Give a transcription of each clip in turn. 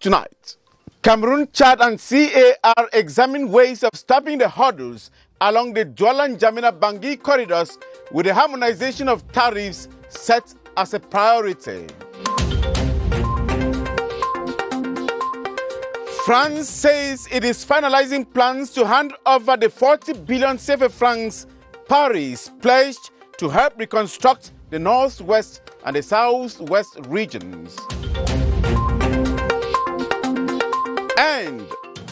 tonight. Cameroon, Chad, and CAR examine ways of stopping the hurdles along the Douala-N'Djamena-Bangui corridors with the harmonization of tariffs set as a priority. France says it is finalizing plans to hand over the 40 billion CFA francs Paris pledged to help reconstruct the northwest and the southwest regions. And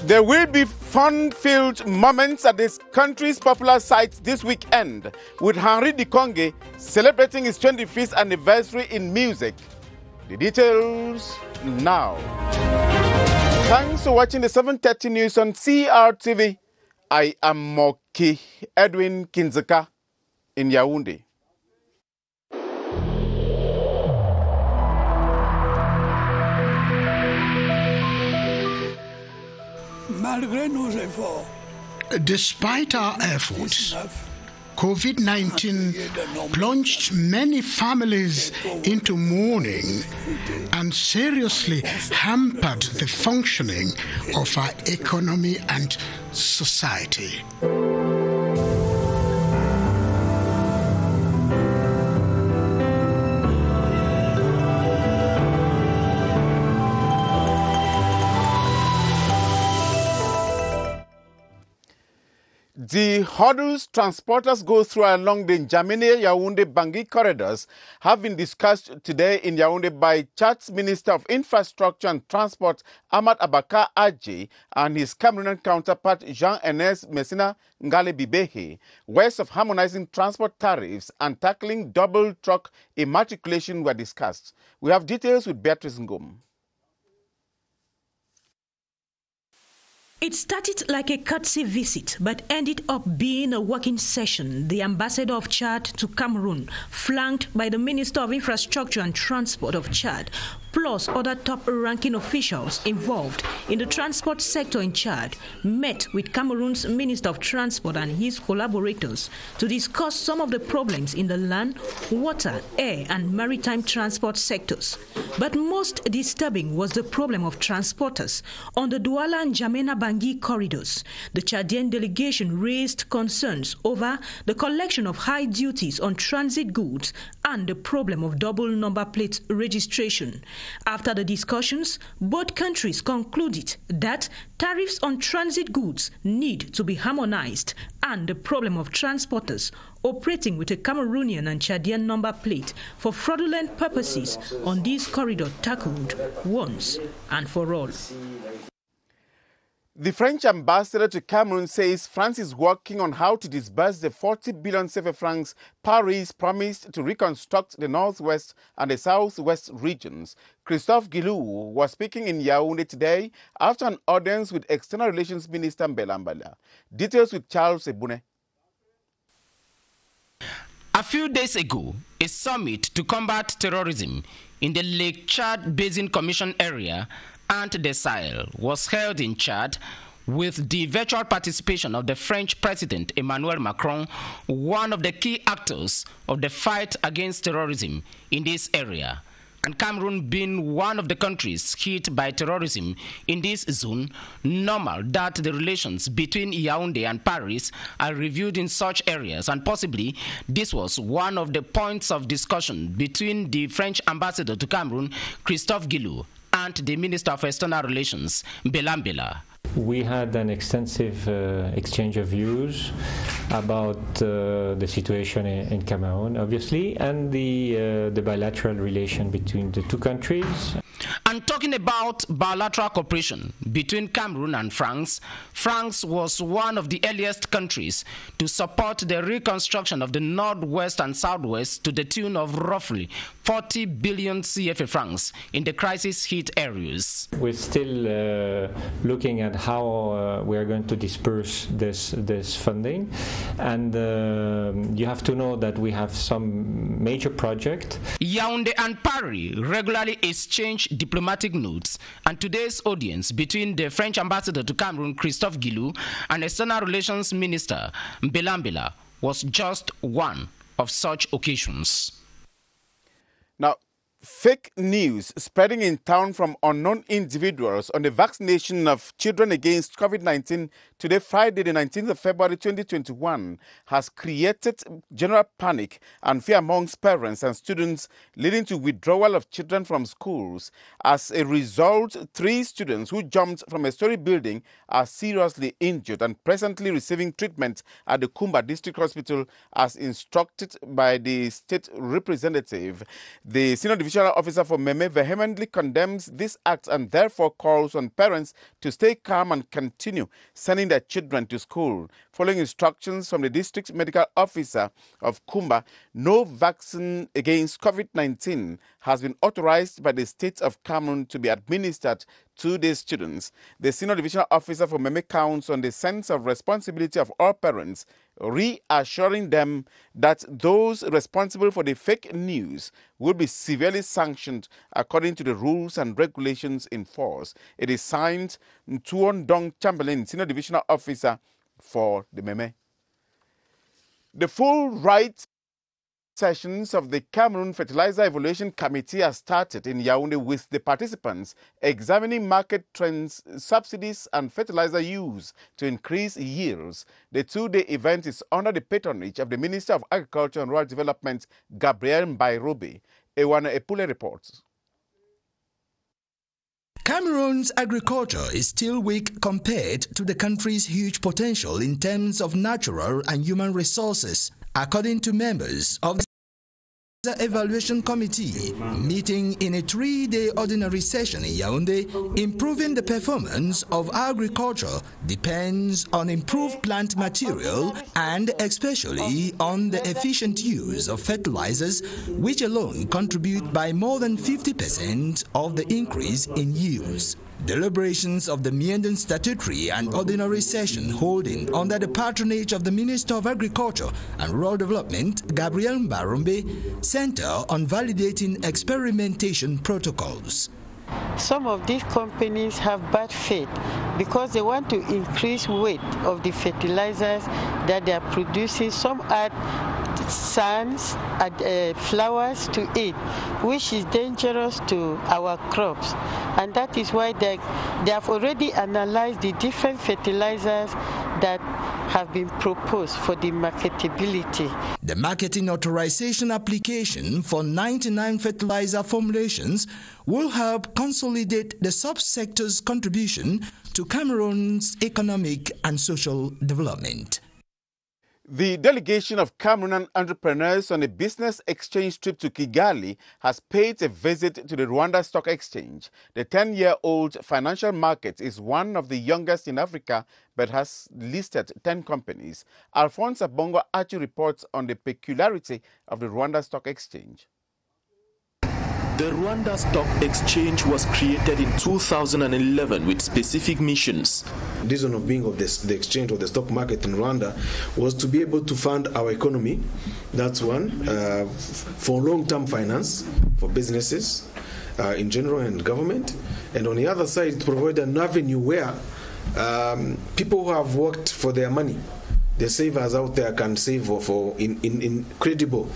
there will be fun-filled moments at this country's popular sites this weekend, with Henri Dikonge celebrating his 25th anniversary in music. The details now. Thanks for watching the 7:30 news on CRTV. I am Moki Edwin Kinzeka in Yaoundé. Despite our efforts, COVID-19 plunged many families into mourning and seriously hampered the functioning of our economy and society. The hurdles transporters go through along the N'Djamena-Yaoundé-Bangui corridors have been discussed today in Yaoundé by Chad's Minister of Infrastructure and Transport, Ahmad Abakar Adji, and his Cameroonian counterpart, Jean-Ernest Messina Ngale Bibehe. Ways of harmonizing transport tariffs and tackling double truck immatriculation were discussed. We have details with Beatrice Ngom. It started like a courtesy visit, but ended up being a working session. The ambassador of Chad to Cameroon, flanked by the Minister of Infrastructure and Transport of Chad, plus other top-ranking officials involved in the transport sector in Chad, met with Cameroon's Minister of Transport and his collaborators to discuss some of the problems in the land, water, air, and maritime transport sectors. But most disturbing was the problem of transporters on the Douala-N'Djamena-Bangui corridors. The Chadian delegation raised concerns over the collection of high duties on transit goods and the problem of double number plate registration. After the discussions, both countries concluded that tariffs on transit goods need to be harmonized and the problem of transporters operating with a Cameroonian and Chadian number plate for fraudulent purposes on this corridor tackled once and for all. The French ambassador to Cameroon says France is working on how to disburse the 40 billion CFA francs Paris promised to reconstruct the northwest and the southwest regions. Christophe Guilou was speaking in Yaoundé today after an audience with External Relations Minister Mbelambala. Details with Charles Ebune. A few days ago, a summit to combat terrorism in the Lake Chad Basin Commission area and the Sahel was held in Chad with the virtual participation of the French President Emmanuel Macron, one of the key actors of the fight against terrorism in this area. And Cameroon being one of the countries hit by terrorism in this zone, normal that the relations between Yaoundé and Paris are reviewed in such areas, and possibly this was one of the points of discussion between the French ambassador to Cameroon, Christophe Guilou, and the Minister of External Relations, Mbelambala. We had an extensive exchange of views about the situation in Cameroon, obviously, and the bilateral relation between the two countries. And talking about bilateral cooperation between Cameroon and France, France was one of the earliest countries to support the reconstruction of the northwest and southwest to the tune of roughly 40 billion CFA francs in the crisis-hit areas. We're still looking at how we are going to disperse this funding, and you have to know that we have some major project. Yaoundé and Paris regularly exchange diplomatic notes, and today's audience between the French ambassador to Cameroon, Christophe Guilou, and External Relations Minister Mbelambala was just one of such occasions. Now, Fake news spreading in town from unknown individuals on the vaccination of children against COVID-19 today, Friday, the 19th of February 2021, has created general panic and fear amongst parents and students, leading to withdrawal of children from schools. As a result, 3 students who jumped from a story building are seriously injured and presently receiving treatment at the Kumba District Hospital as instructed by the state representative. The Senior Division Officer for Meme vehemently condemns this act and therefore calls on parents to stay calm and continue sending their children to school. Following instructions from the district medical officer of Kumba, no vaccine against COVID-19 has been authorized by the state of Cameroon to be administered to the students. The Senior Divisional Officer for Meme counts on the sense of responsibility of all parents, reassuring them that those responsible for the fake news will be severely sanctioned according to the rules and regulations in force. It is signed Tuon Dong Chamberlain, Senior Divisional Officer for the Meme. The full rights sessions of the Cameroon Fertilizer Evaluation Committee have started in Yaoundé with the participants examining market trends, subsidies and fertilizer use to increase yields. The 2-day event is under the patronage of the Minister of Agriculture and Rural Development, Gabriel Mbairobe. Ewana Epule reports. Cameroon's agriculture is still weak compared to the country's huge potential in terms of natural and human resources, according to members of the Evaluation Committee meeting in a 3-day ordinary session in Yaoundé. Improving the performance of agriculture depends on improved plant material and especially on the efficient use of fertilizers, which alone contribute by more than 50% of the increase in yields. Deliberations of the Mienden Statutory and Ordinary Session holding under the patronage of the Minister of Agriculture and Rural Development, Gabriel Mbairobe, center on validating experimentation protocols. Some of these companies have bad faith because they want to increase weight of the fertilizers that they are producing. Some add sands, add flowers to it, which is dangerous to our crops. And that is why they have already analyzed the different fertilizers that have been proposed for the marketability. The marketing authorization application for 99 fertilizer formulations will help consolidate the subsector's contribution to Cameroon's economic and social development. The delegation of Cameroonian entrepreneurs on a business exchange trip to Kigali has paid a visit to the Rwanda Stock Exchange. The 10-year-old financial market is one of the youngest in Africa, but has listed 10 companies. Alphonse Abongo Achi reports on the peculiarity of the Rwanda Stock Exchange. The Rwanda Stock Exchange was created in 2011 with specific missions. The reason of being of the exchange or the stock market in Rwanda was to be able to fund our economy. That's one. For long-term finance, for businesses in general and government. And on the other side, to provide an avenue where people who have worked for their money, the savers out there can save in credible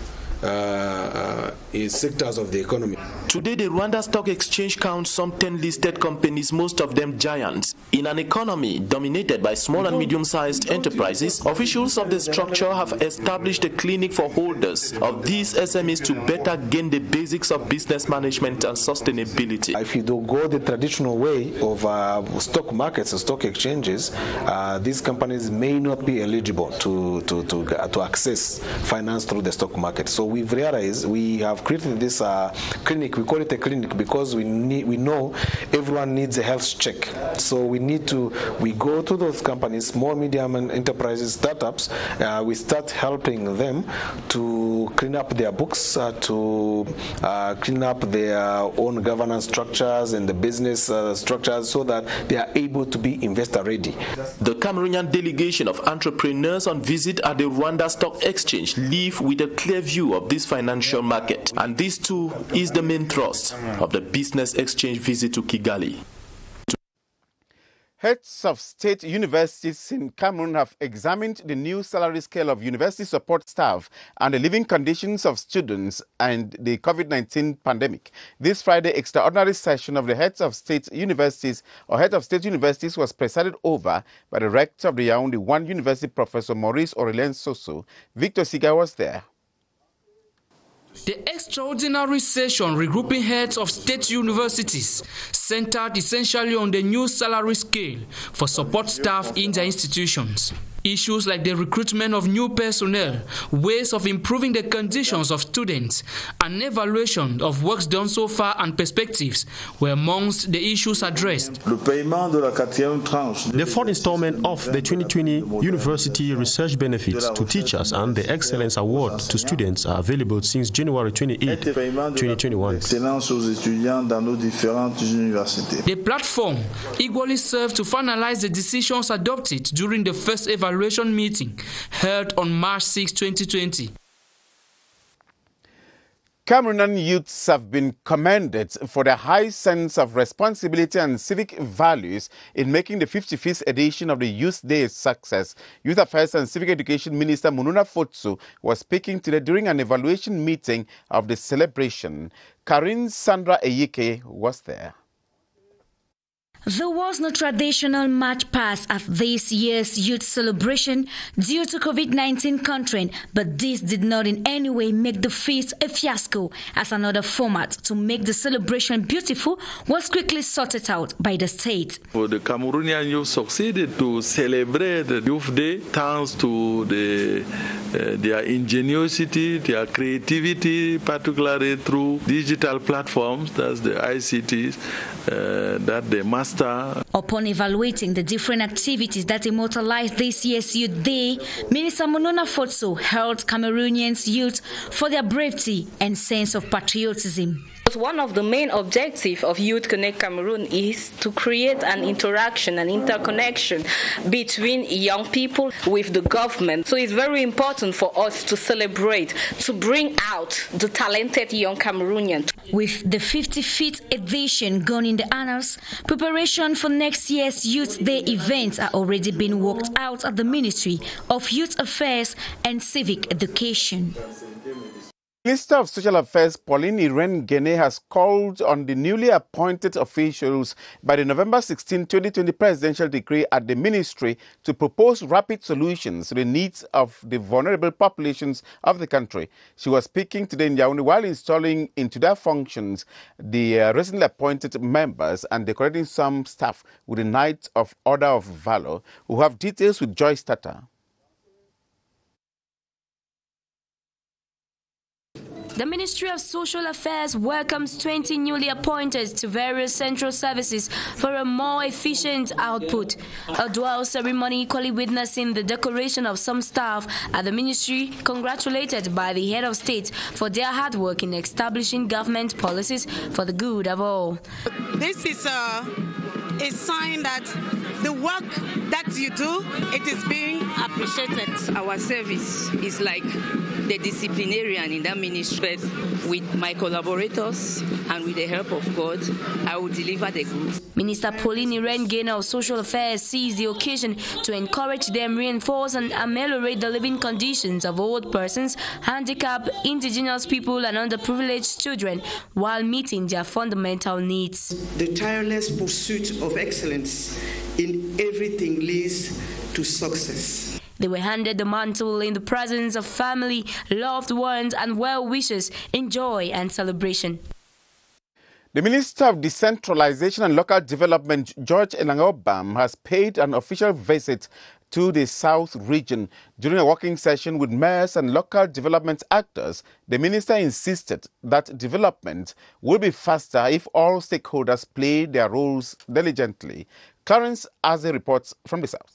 sectors of the economy. Today, the Rwanda Stock Exchange counts some 10 listed companies, most of them giants. In an economy dominated by small and medium-sized enterprises, officials of the structure have established a clinic for holders of these SMEs to better gain the basics of business management and sustainability. If you don't go the traditional way of stock markets and stock exchanges, these companies may not be eligible to access finance through the stock market. So we've realized we have created this clinic. We call it a clinic because we know everyone needs a health check. So we go to those companies, small, medium and enterprises, startups. We start helping them to clean up their books, to clean up their own governance structures and the business structures so that they are able to be investor ready. The Cameroonian delegation of entrepreneurs on visit at the Rwanda Stock Exchange leave with a clear view of this financial market, and this too is the main thrust of the business exchange visit to Kigali. Heads of state universities in Cameroon have examined the new salary scale of university support staff and the living conditions of students and the COVID-19 pandemic. This Friday, extraordinary session of the heads of state universities was presided over by the rector of the Yaoundé 1 University, Professor Maurice Aurelien Soso. Victor Siga was there. The extraordinary session regrouping heads of state universities centered essentially on the new salary scale for support staff in their institutions. Issues like the recruitment of new personnel, ways of improving the conditions of students, and evaluation of works done so far and perspectives were amongst the issues addressed. The fourth installment of the 2020 University Research Benefits to Teachers and the Excellence Award to students are available since January 28, 2021. The platform equally served to finalize the decisions adopted during the first evaluation meeting held on March 6, 2020. Cameroonian youths have been commended for their high sense of responsibility and civic values in making the 55th edition of the Youth Day a success. Youth Affairs and Civic Education Minister Mununa Fotso was speaking today during an evaluation meeting of the celebration. Karin Sandra Eyike was there. There was no traditional march past at this year's youth celebration due to COVID-19 constraint, but this did not in any way make the feast a fiasco, as another format to make the celebration beautiful was quickly sorted out by the state. The Cameroonian youth succeeded to celebrate the Youth Day thanks to their ingenuity, their creativity, particularly through digital platforms, that's the ICTs, that they master. Upon evaluating the different activities that immortalized this year's Youth Day, Minister Mununa Fotso hailed Cameroonians' youth for their bravery and sense of patriotism. One of the main objectives of Youth Connect Cameroon is to create an interaction, an interconnection between young people with the government. So it's very important for us to celebrate, to bring out the talented young Cameroonians. With the 55th edition gone in the annals, preparation for next year's Youth Day events are already being worked out at the Ministry of Youth Affairs and Civic Education. Minister of Social Affairs Pauline Irene Guéné has called on the newly appointed officials by the November 16, 2020 presidential decree at the ministry to propose rapid solutions to the needs of the vulnerable populations of the country. She was speaking today in Yaoundé while installing into their functions the recently appointed members and decorating some staff with the Knights of Order of Valor, who have details with Joyce Tata. The Ministry of Social Affairs welcomes 20 newly appointed to various central services for a more efficient output. A dual ceremony equally witnessing the decoration of some staff at the ministry, congratulated by the head of state for their hard work in establishing government policies for the good of all. This is a sign that the work that you do, it is being appreciated. Our service is like the disciplinarian in that ministry. With my collaborators and with the help of God, I will deliver the goods. Minister Pauline Irene Guéné of Social Affairs seized the occasion to encourage them, reinforce and ameliorate the living conditions of old persons, handicapped, indigenous people and underprivileged children while meeting their fundamental needs. The tireless pursuit of excellence in everything leads to success. They were handed the mantle in the presence of family, loved ones, and well-wishers in joy and celebration. The Minister of Decentralization and Local Development, George Enangobam, has paid an official visit to the South region. During a working session with mayors and local development actors, the minister insisted that development will be faster if all stakeholders play their roles diligently. Clarence Aze reports from the South.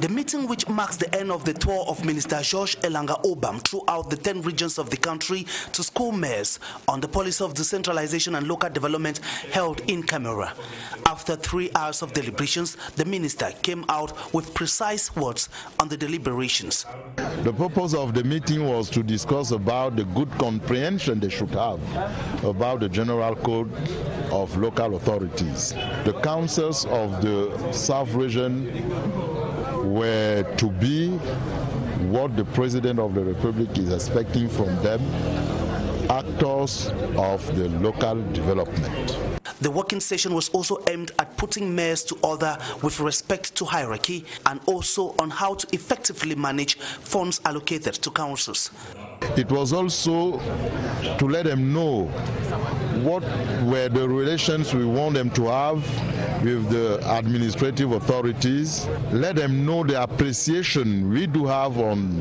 The meeting, which marks the end of the tour of Minister George Elanga Obam throughout the 10 regions of the country to school mayors on the policy of decentralization and local development, held in Camera. After 3 hours of deliberations, the minister came out with precise words on the deliberations. The purpose of the meeting was to discuss about the good comprehension they should have about the General Code of Local Authorities. The councils of the South region were to be what the President of the Republic is expecting from them, actors of the local development. The working session was also aimed at putting mayors to order with respect to hierarchy and also on how to effectively manage funds allocated to councils. It was also to let them know what were the relations we want them to have with the administrative authorities, let them know the appreciation we do have on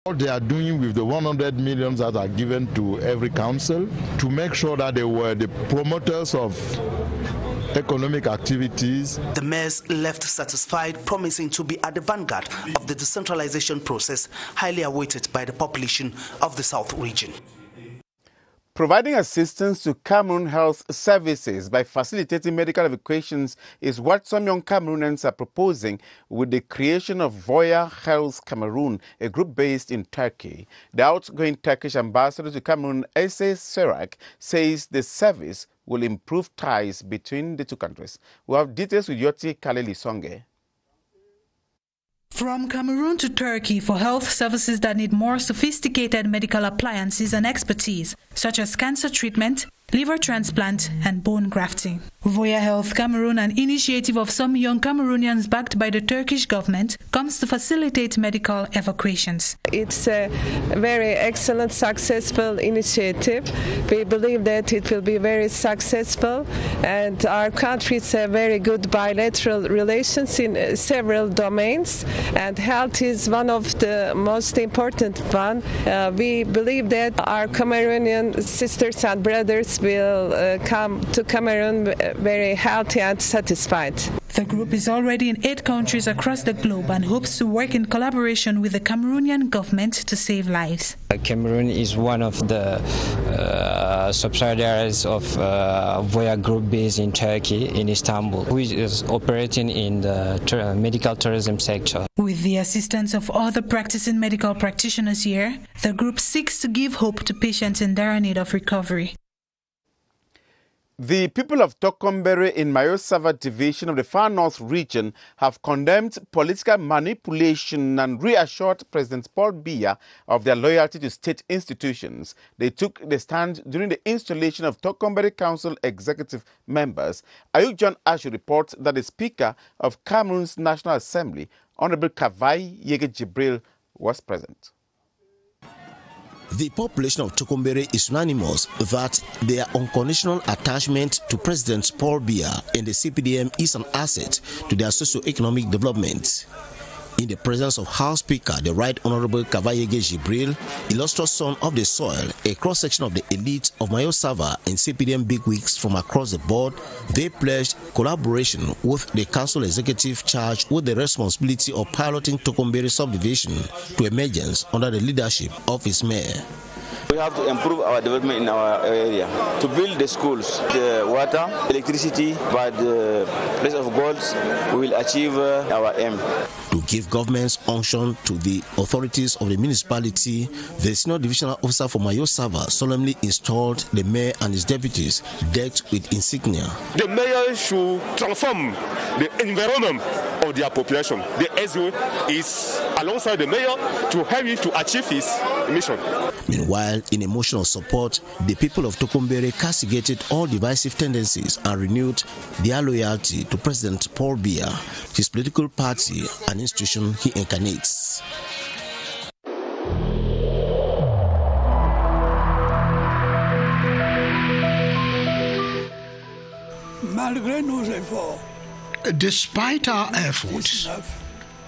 what they are doing with the 100 million that are given to every council, to make sure that they were the promoters of economic activities. The mayors left satisfied, promising to be at the vanguard of the decentralization process, highly awaited by the population of the South region. Providing assistance to Cameroon health services by facilitating medical evacuations is what some young Cameroonians are proposing with the creation of Voya Health Cameroon, a group based in Turkey. The outgoing Turkish ambassador to Cameroon, Ese Serak, says the service will improve ties between the two countries. We have details with Yoti Kaleli Songe. From Cameroon to Turkey for health services that need more sophisticated medical appliances and expertise, such as cancer treatment, liver transplant, and bone grafting. Voya Health Cameroon, an initiative of some young Cameroonians backed by the Turkish government, comes to facilitate medical evacuations. It's a very excellent, successful initiative. We believe that it will be very successful, and our countries have very good bilateral relations in several domains, and health is one of the most important one. We believe that our Cameroonian sisters and brothers will come to Cameroon very healthy and satisfied. The group is already in 8 countries across the globe and hopes to work in collaboration with the Cameroonian government to save lives. Cameroon is one of the subsidiaries of Voya Group based in Turkey, in Istanbul, who is operating in the medical tourism sector. With the assistance of other practicing medical practitioners here, the group seeks to give hope to patients in dire need of recovery. The people of Tokombere in Mayosava division of the Far North region have condemned political manipulation and reassured President Paul Biya of their loyalty to state institutions. They took the stand during the installation of Tokombere Council executive members. Ayuk John Ashu reports that the Speaker of Cameroon's National Assembly, Honorable Kavai Yege Jibril, was present. The population of Tokombere is unanimous that their unconditional attachment to President Paul Biya and the CPDM is an asset to their socio-economic development. In the presence of House Speaker, the Right Honorable Kavayege Jibril, illustrious son of the soil, a cross-section of the elite of Mayosava and CPDM bigwigs from across the board, they pledged collaboration with the council executive charged with the responsibility of piloting Tokombere subdivision to emergence under the leadership of its mayor. We have to improve our development in our area, to build the schools, the water, electricity. By the place of gold, we will achieve our aim. To give government's unction to the authorities of the municipality, the senior divisional officer for Mayosava solemnly installed the mayor and his deputies decked with insignia. The mayor should transform the environment of their population. The SO is alongside the mayor to help him to achieve his mission. Meanwhile, in emotional support, the people of Tokombere castigated all divisive tendencies and renewed their loyalty to President Paul Biya, his political party, and institution he incarnates. Despite our efforts,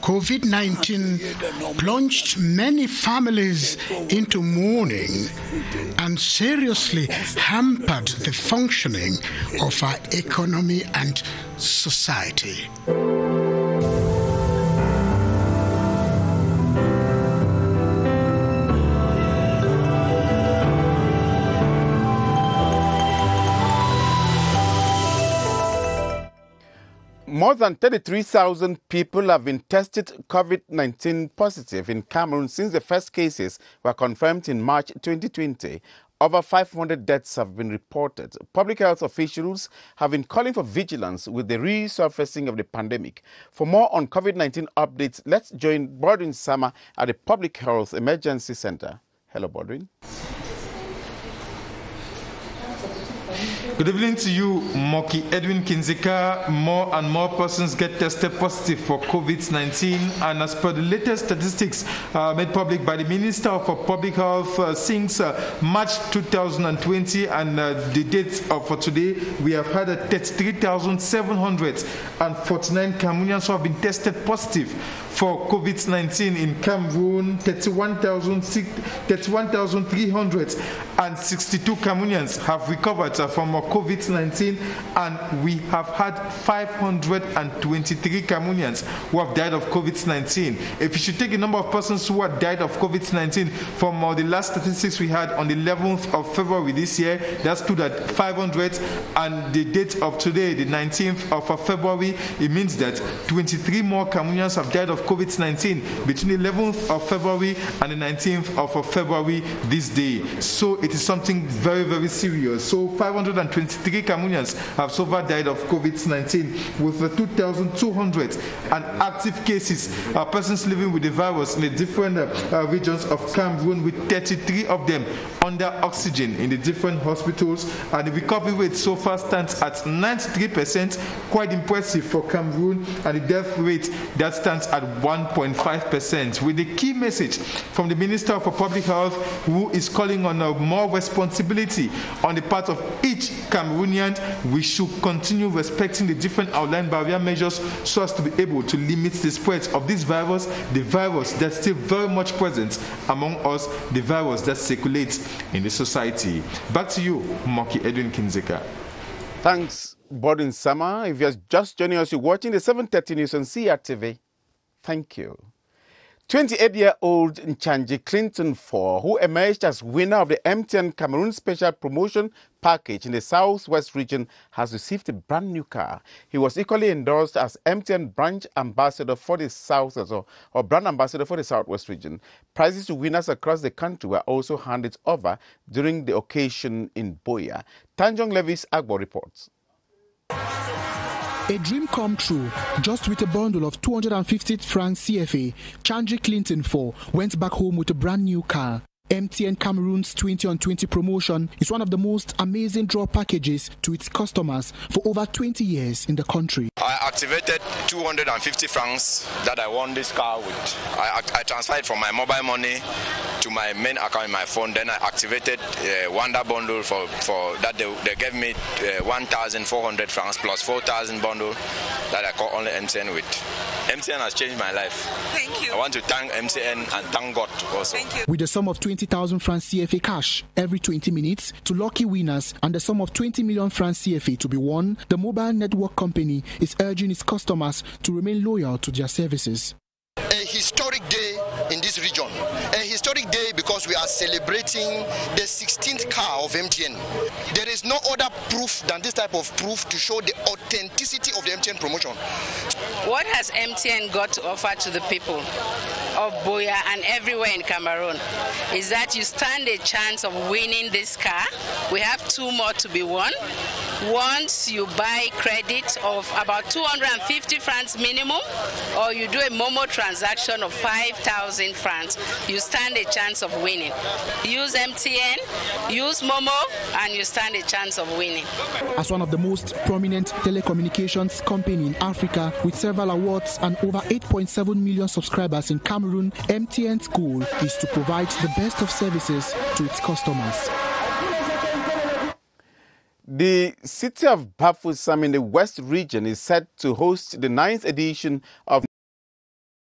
COVID-19 plunged many families into mourning and seriously hampered the functioning of our economy and society. More than 33,000 people have been tested COVID-19 positive in Cameroon since the first cases were confirmed in March 2020. Over 500 deaths have been reported. Public health officials have been calling for vigilance with the resurfacing of the pandemic. For more on COVID-19 updates, let's join Bodwin Sama at the Public Health Emergency Center. Hello, Bodwin. Good evening to you, Moki Edwin Kinzeka. More and more persons get tested positive for COVID-19, and as per the latest statistics made public by the Minister for Public Health since March 2020 and the date for today, we have had 33,749 Cameroonians who have been tested positive for COVID-19 in Cameroon. 31,362 Cameroonians have recovered from COVID-19, and we have had 523 Cameroonians who have died of COVID-19. If you should take the number of persons who have died of COVID-19 from the last statistics we had on the 11th of February this year, that stood at 500, and the date of today, the 19th of February, it means that 23 more Cameroonians have died of COVID-19 between the 11th of February and the 19th of February this day. So it is something very, very serious. So 523 Cameroonians have so far died of COVID-19, with 2,200 and active cases, persons living with the virus in the different regions of Cameroon, with 33 of them under oxygen in the different hospitals, and the recovery rate so far stands at 93%, quite impressive for Cameroon, and the death rate that stands at 1.5%, with the key message from the Minister for Public Health, who is calling on more responsibility on the part of each Cameroonian. We should continue respecting the different outlined barrier measures so as to be able to limit the spread of this virus, the virus that's still very much present among us, the virus that circulates in the society. Back to you, Moki Edwin Kinzeka. Thanks, Bodwin Sama. If you're just joining us, you're watching the 7:30 news on CRTV. Thank you. 28-year-old Nchanji Clinton 4, who emerged as winner of the MTN Cameroon Special Promotion Package in the Southwest region, has received a brand new car. He was equally endorsed as MTN Branch Ambassador for the South, or Brand Ambassador for the Southwest region. Prizes to winners across the country were also handed over during the occasion in Boya. Tanjong Levis Agbo reports. A dream come true. Just with a bundle of 250 francs CFA, Nchanji Clinton 4 went back home with a brand new car. MTN Cameroon's 20-on-20 promotion is one of the most amazing draw packages to its customers for over 20 years in the country. I activated 250 francs that I won this car with. I transferred from my mobile money to my main account in my phone. Then I activated Wonder bundle for that they gave me 1,400 francs plus 4,000 bundle that I call only MTN with. MTN has changed my life. Thank you. I want to thank MTN and thank God also. Thank you. With the sum of 20,000 francs CFA cash every 20 minutes to lucky winners and the sum of 20 million francs CFA to be won, the mobile network company is urging its customers to remain loyal to their services. A historic day in this region. A historic day because we are celebrating the 16th car of MTN. There is no other proof than this type of proof to show the authenticity of the MTN promotion. What has MTN got to offer to the people of Boya and everywhere in Cameroon is that you stand a chance of winning this car. We have 2 more to be won. Once you buy credit of about 250 francs minimum, or you do a Momo transaction of 5,000 francs, you stand a chance of winning. Use MTN, use Momo, and you stand a chance of winning. As one of the most prominent telecommunications company in Africa, with several awards and over 8.7 million subscribers in Cameroon, MTN's goal is to provide the best of services to its customers. The city of Bafoussam in the West region is set to host the 9th edition of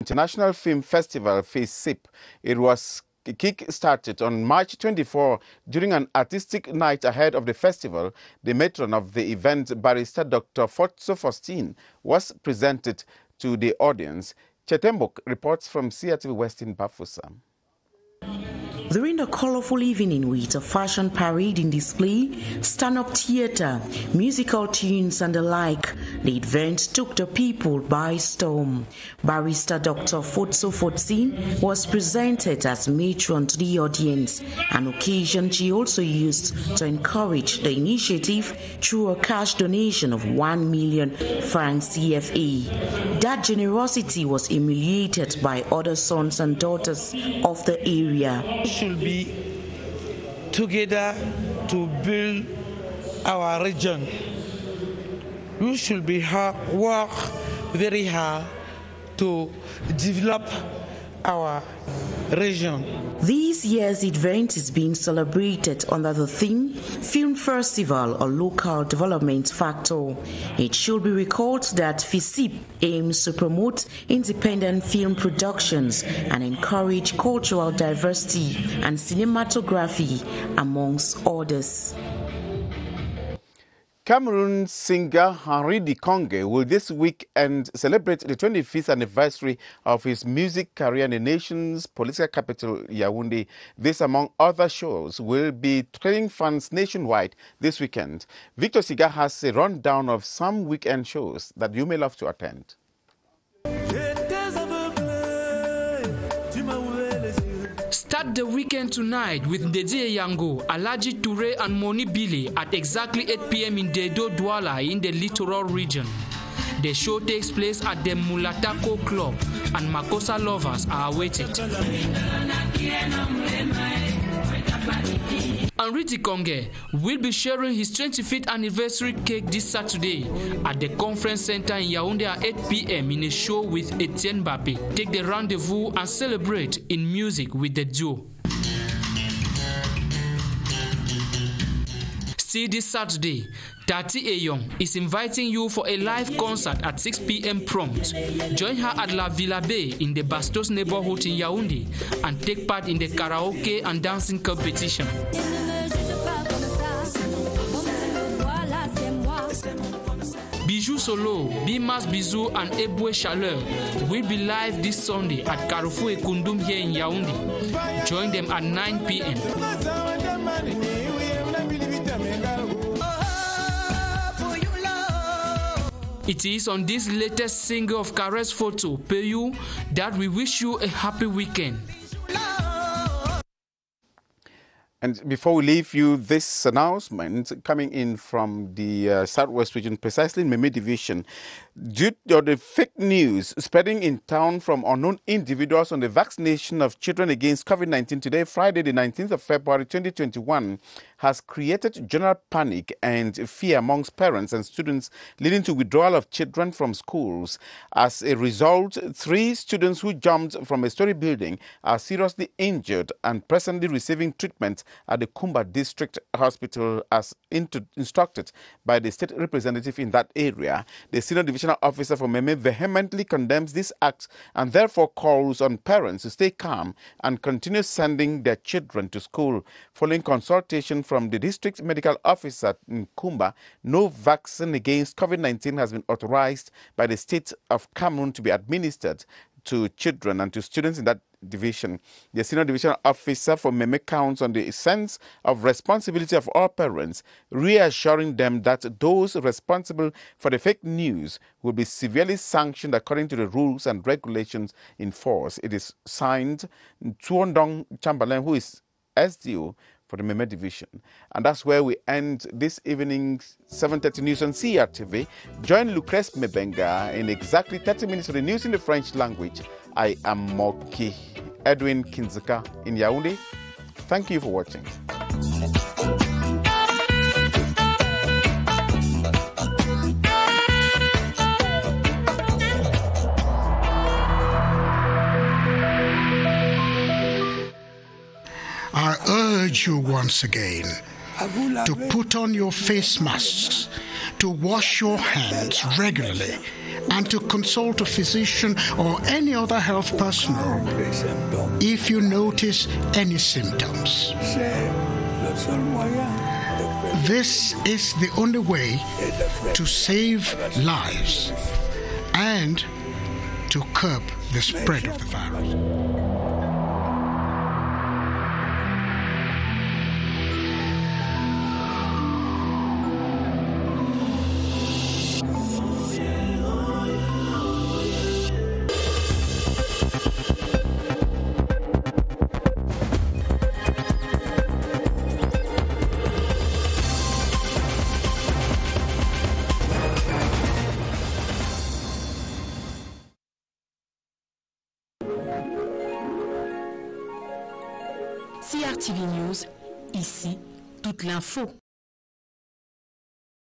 International Film Festival, FACEIP. It was kick-started on March 24 during an artistic night ahead of the festival. The matron of the event, Barrister Dr. Fotso Faustine, was presented to the audience. Chetembok reports from CRTV West in Bafoussam. During the colorful evening with a fashion parade in display, stand-up theater, musical tunes and the like, the event took the people by storm. Barrister Dr. Fotso Fotsin was presented as matron to the audience, an occasion she also used to encourage the initiative through a cash donation of 1 million francs CFA. That generosity was emulated by other sons and daughters of the area. Should be together to build our region. We should be work very hard to develop our region. This year's event is being celebrated under the theme Film Festival, a local development factor. It should be recalled that FICIP aims to promote independent film productions and encourage cultural diversity and cinematography, amongst others. Cameroon singer Henri Dikonge will this weekend celebrate the 25th anniversary of his music career in the nation's political capital, Yaoundé. This, among other shows, will be thrilling fans nationwide this weekend. Victor Siga has a rundown of some weekend shows that you may love to attend. Start the weekend tonight with Ndedi Yango, Alaji Toure and Moni Bile at exactly 8 p.m. in Dedo Douala in the littoral region. The show takes place at the Mulatako Club and Makossa lovers are awaited. Henri Dikonge will be sharing his 25th anniversary cake this Saturday at the conference center in Yaoundé at 8 p.m. in a show with Etienne Bape. Take the rendezvous and celebrate in music with the duo. See this Saturday, Tati Eyong is inviting you for a live concert at 6 p.m. prompt. Join her at La Villa Bay in the Bastos neighborhood in Yaoundé and take part in the karaoke and dancing competition. Bijou Solo, Bimas Bizou and Ebwe Chaleur will be live this Sunday at Carrefour Ekundum here in Yaoundé. Join them at 9 p.m. It is on this latest single of Caress Photo, Peyu, that we wish you a happy weekend. And before we leave you, this announcement coming in from the Southwest region, precisely in Meme Division. Due to the fake news spreading in town from unknown individuals on the vaccination of children against COVID-19 today, Friday, the 19th of February 2021, has created general panic and fear amongst parents and students, leading to withdrawal of children from schools. As a result, 3 students who jumped from a story building are seriously injured and presently receiving treatment at the Kumba District Hospital as instructed by the state representative in that area. The senior divisional officer for Meme vehemently condemns this act and therefore calls on parents to stay calm and continue sending their children to school. Following consultation from the district medical officer in Kumba, no vaccine against COVID-19 has been authorized by the state of Cameroon to be administered to children and to students in that division. The senior division officer for Meme counts on the sense of responsibility of all parents, reassuring them that those responsible for the fake news will be severely sanctioned according to the rules and regulations in force. It is signed Tuondong Chamberlain, who is SDO for the Meme division. And that's where we end this evening's 7:30 news on CRTV. Join Lucrece Mebenga in exactly 30 minutes for the news in the French language. I am Moki Edwin Kinzika in Yaoundé. Thank you for watching. I urge you once again to put on your face masks, to wash your hands regularly, and to consult a physician or any other health personnel if you notice any symptoms. This is the only way to save lives and to curb the spread of the virus. CRTV News, ici, toute l'info.